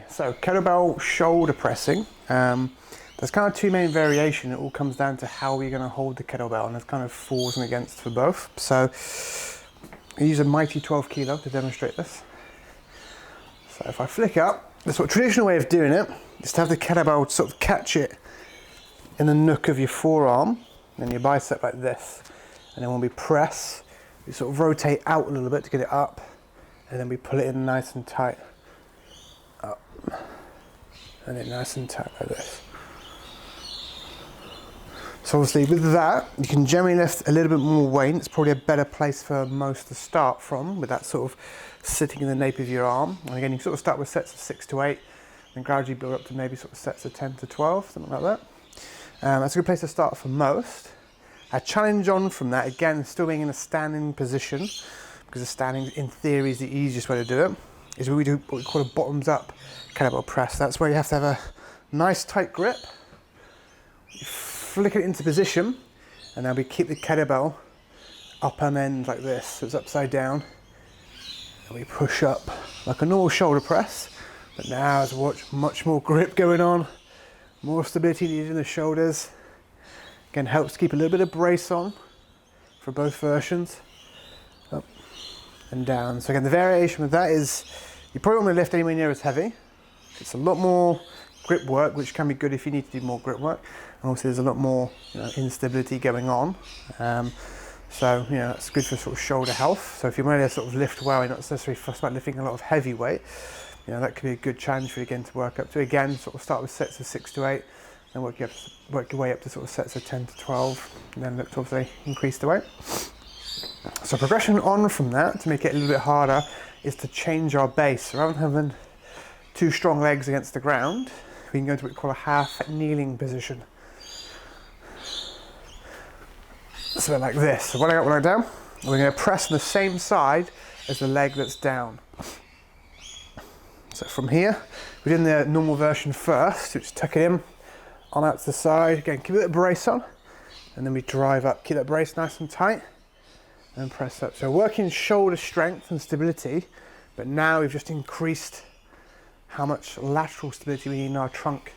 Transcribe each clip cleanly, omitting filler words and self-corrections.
So kettlebell shoulder pressing, there's kind of two main variations. It all comes down to how you're going to hold the kettlebell, and there's kind of fors and against for both. So I use a mighty 12 kilo to demonstrate this. So if I flick up, the sort of traditional way of doing it is to have the kettlebell sort of catch it in the nook of your forearm and your bicep like this. And then when we press, we sort of rotate out a little bit to get it up, and then we pull it in nice and tight. Up. And then nice and tight like this. So obviously with that, you can generally lift a little bit more weight. It's probably a better place for most to start from, with that sort of sitting in the nape of your arm. And again, you can sort of start with sets of 6 to 8, and gradually build up to maybe sort of sets of 10 to 12, something like that. That's a good place to start for most. A challenge on from that, again, still being in a standing position, because the standing in theory is the easiest way to do it, is we do what we call a bottoms up kettlebell press. That's where you have to have a nice tight grip. You flick it into position, and then we keep the kettlebell up on end like this, so it's upside down, and we push up like a normal shoulder press, but now there's much more grip going on, more stability needed in the shoulders. Again, helps keep a little bit of brace on for both versions. Up and down. So again, the variation with that is you probably won't want to lift anywhere near as heavy. It's a lot more grip work, which can be good if you need to do more grip work. And also there's a lot more instability going on. So that's good for sort of shoulder health. So if you're ready to sort of lift well, you're not necessarily fussed about lifting a lot of heavy weight, that could be a good challenge for you again to work up to. Again, sort of start with sets of 6 to 8, and work your way up to sort of sets of 10 to 12, and then look to obviously increase the weight. So progression on from that, to make it a little bit harder, is to change our base. So rather than having two strong legs against the ground, we can go into what we call a half kneeling position. So like this. So when I got one leg down, we're going to press on the same side as the leg that's down. So from here, we're doing the normal version first, which is tuck it in, on out to the side. Again, keep a bit of brace on, and then we drive up. Keep that brace nice and tight, and press up. So working shoulder strength and stability, but now we've just increased how much lateral stability we need in our trunk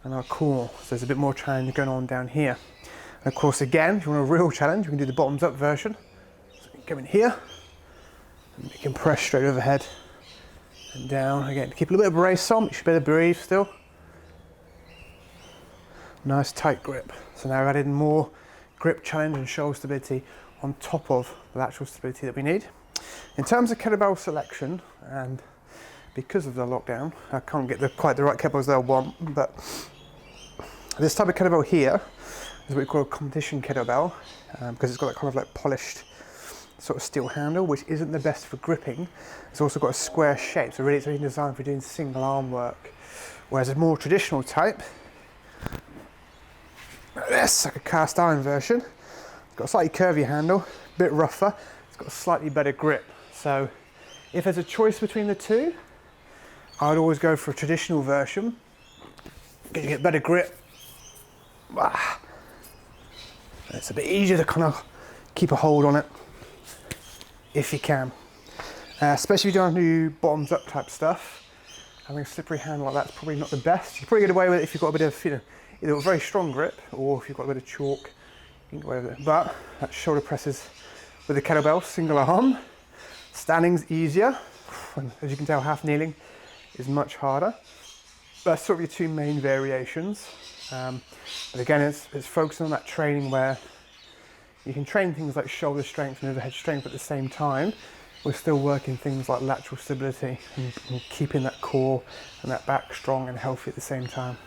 and our core. So there's a bit more challenge going on down here. And of course, again, if you want a real challenge, we can do the bottoms up version. So we can come in here, and we can press straight overhead and down. Again, keep a little bit of brace on, you should be able to breathe still. Nice tight grip. So now we've added more grip challenge and shoulder stability on top of the lateral stability that we need. In terms of kettlebell selection, and because of the lockdown, I can't get quite the right kettlebells that I want, but this type of kettlebell here is what we call a competition kettlebell, because it's got that kind of like polished sort of steel handle, which isn't the best for gripping. It's also got a square shape, so really it's really designed for doing single arm work. Whereas a more traditional type, like this, like a cast iron version, it's got a slightly curvy handle, a bit rougher, it's got a slightly better grip. So if there's a choice between the two, I'd always go for a traditional version, because you get better grip. It's a bit easier to kind of keep a hold on it, if you can. Especially if you don't do bottoms up type stuff, having a slippery handle like that's probably not the best. You can probably get away with it if you've got a bit of, either a very strong grip, or if you've got a bit of chalk, you can get away with it. But that shoulder presses with the kettlebell, single arm. Standing's easier, and as you can tell, half kneeling is much harder. That's sort of your two main variations. But again, it's focusing on that training where you can train things like shoulder strength and overhead strength at the same time. We're still working things like lateral stability and keeping that core and that back strong and healthy at the same time.